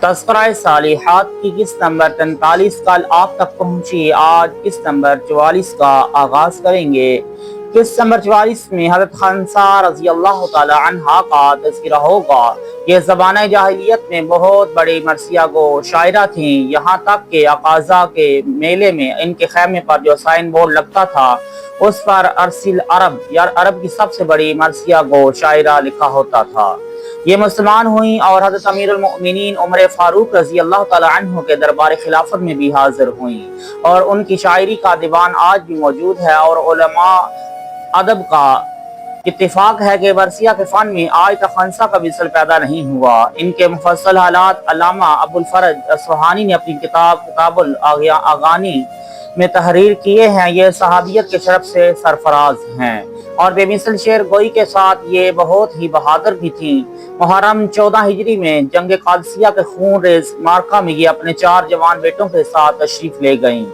तज़किरा सालिहात की किस्त नंबर 43 कल आप तक पहुंची। आज किस्त नंबर 44 का आगाज करेंगे। किस्त नंबर 44 में हज़रत हंसा रज़ी अल्लाह ताला अन्हा का तज़किरा होगा। ये ज़माने जाहिलियत में बहुत बड़ी मरसिया गो शायरा थी। यहाँ तक कि अकाज़ा के मेले में इनके खैमे पर जो साइन बोर्ड लगता था उस पर अरसिल अरब या अरब की सबसे बड़ी मरसिया गो शायरा लिखा होता था। ये मुसलमान हुई और हज़रत अमीरुल मोमिनीन उमर फारूक रज़ी अल्लाह ताला अन्हु के दरबार खिलाफत में भी हाजिर हुई और उनकी शायरी का दीवान आज भी मौजूद है। और उलमा अदब का इत्तिफाक है कि मरसिया के फन में आज तक हंसा का मिसल पैदा नहीं हुआ। इनके मुफस्सल हालात अल्लामा अबुल फरज असफ़हानी ने अपनी किताबुल अगानी में तहरीर किए हैं। ये सहाबियत के शरफ से सरफराज हैं और बेमिसल शेर गोई के साथ ये बहुत ही बहादुर भी थी। मुहर्रम 14 हिजरी में जंग कादसिया के खून रेज मार्का में ये अपने 4 जवान बेटों के साथ तशरीफ ले गईं।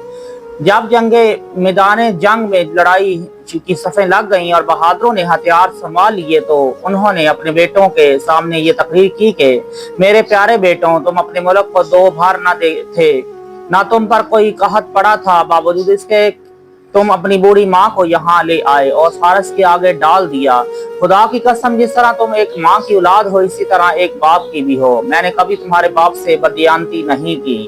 जब मैदान जंग में लड़ाई की सफ़ें लग गईं और बहादुरों ने हथियार संभाल लिए तो उन्होंने अपने बेटों के सामने ये तकरीर की कि मेरे प्यारे बेटों, तुम अपने मुल्क को 2 बार न थे, ना तुम पर कोई कहत पड़ा था, बावजूद इसके तुम अपनी बूढ़ी माँ को यहाँ ले आए और फारस के आगे डाल दिया। खुदा की कसम, जिस तरह तुम एक माँ की औलाद हो इसी तरह एक बाप की भी हो। मैंने कभी तुम्हारे बाप से बददियानती नहीं की,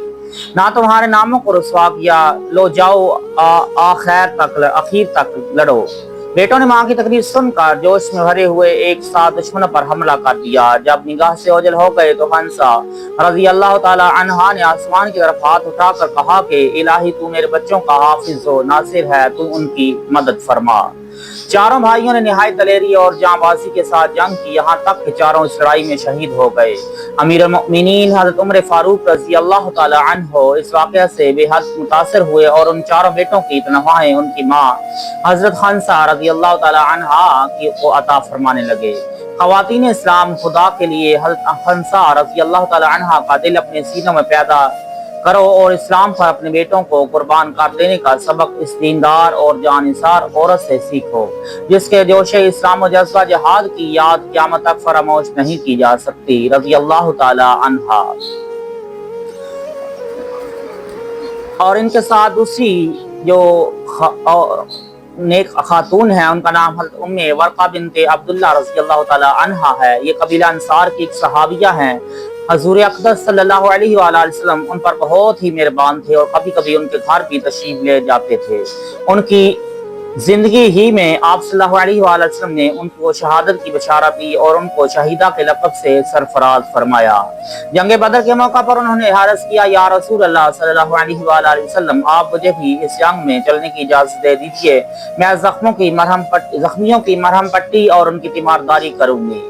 ना तुम्हारे नामों को रुसवा किया। लो जाओ, आखिर तक लड़ो। बेटों ने माँ की तकरीर सुनकर जोश में भरे हुए एक साथ दुश्मनों पर हमला कर दिया। जब निगाह से ओझल हो गए तो हंसा रज़ी अल्लाह ताला अन्हा ने आसमान की तरफ हाथ उठाकर कहा कि इलाही तू मेरे बच्चों का हाफिज हो, नासिर है, तू उनकी मदद फरमा। चारों भाइयों ने निहायत दलेरी और जांबाजी के साथ जंग की, यहाँ तक कि चारों इस लड़ाई में शहीद हो गए। अमीरुल मोमिनीन हज़रत उमर फारूक रज़ी अल्लाह ताला अन्हु इस वाक़या से बेहद मुतासिर हुए और उन चारों बेटों की तनख्वाहें उनकी माँ हज़रत हंसा रज़ी अल्लाह ताला अन्हा को अता फरमाने लगे। ख़वातीन इस्लाम, खुदा के लिए हज़रत हंसा रज़ी अल्लाह ताला अन्हा का दिल अपने सीनों में पैदा करो और इस्लाम पर अपने बेटों को कुर्बान कर देने का सबक इस दीनदार और जानिसार औरत से सीखो, जिसके जोशे इस्लाम और जज्बा जिहाद की याद क़यामत तक फरामोश नहीं की जा सकती। रज़ी अल्लाह ताला अन्हा। और इनके साथ दूसरी जो नेक खातून है उनका नाम हज़रत उम्मे वर्का बिनते अब्दुल्ला रज़ी अल्लाह ताला अन्हा है। ये कबीला अंसार की एक सहाबिया हैं। हजूर अक़दस सल्लल्लाहु अलैहि वसल्लम उन पर बहुत ही मेहरबान थे और कभी कभी उनके घर भी तशरीफ ले जाते थे। उनकी जिंदगी ही में आप सल्लल्लाहु अलैहि वसल्लम ने उनको शहादत की बशारत दी और उनको शहीदा के लक़ब से सरफराज फरमाया। जंग बदर के मौका पर उन्होंने अर्ज़ किया, या रसूल अल्लाह सल्लल्लाहु अलैहि वसल्लम, आप मुझे भी इस जंग में चलने की इजाज़त दे दीजिए। मैं जख्मियों की मरहम पट्टी और उनकी तीमारदारी करूंगी।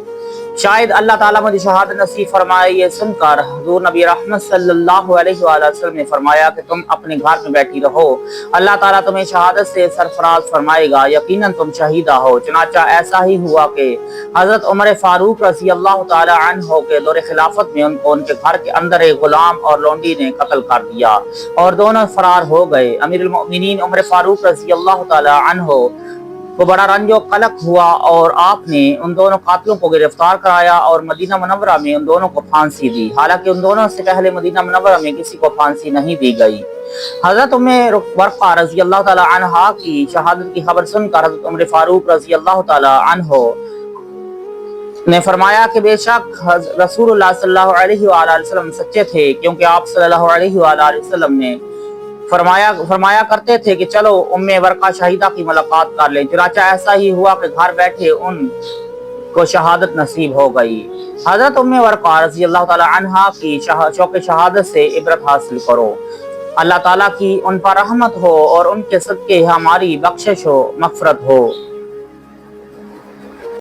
शायद अल्लाह ताला मुझे शहादत नसीब फरमाए। ये सुनकर हुज़ूर नबी रहमत सल्लल्लाहु अलैहि वसल्लम ने फरमाया कि तुम अपने घर में बैठी रहो, अल्लाह ताला तुम्हें शहादत से सरफराज फरमाएगा, यकीनन तुम शहीदा हो। चुनाचा ऐसा ही हुआ कि हज़रत उमर फारूक रज़ी अल्लाह ताला अन्हु के दौरे खिलाफत में उनको उनके घर के अंदर एक गुलाम और लोंडी ने कत्ल कर दिया और दोनों फरार हो गए। अमीरुल मोमिनीन उमर फारूक रज़ी अल्लाह ताला अन्हु को बड़ा रंजो कलक हुआ और आपने उन दोनों कातिलों को गिरफ्तार कराया और मदीना मुनव्वरा में उन दोनों को फांसी दी। हालांकि उन दोनों से पहले मदीना मुनव्वरा में किसी को फांसी नहीं दी गई। हज़रत उम्मे वर्का रज़ी अल्लाह ताला अन्हा की शहादत की खबर सुनकर हज़रत उमर फारूक रज़ी अल्लाह ताला अन्हु ने फरमाया कि बेशक रसूलुल्लाह सल्लल्लाहु अलैहि वसल्लम सच्चे थे, क्योंकि आप सल्लल्लाहु अलैहि वसल्लम ने फरमाया करते थे कि चलो उम्मे वर्का शहीदा की मुलाकात कर ले। चुनाचा ऐसा ही हुआ कि घर बैठे उन को शहादत नसीब हो गई। हज़रत उम्मे वर्का रज़ी अल्लाह ताला अन्हा की शौक़ शहादत से इबरत हासिल करो। अल्लाह ताला की उन पर रहमत हो और उनके सदक़े हमारी बख्शिश हो, मग़फ़िरत हो।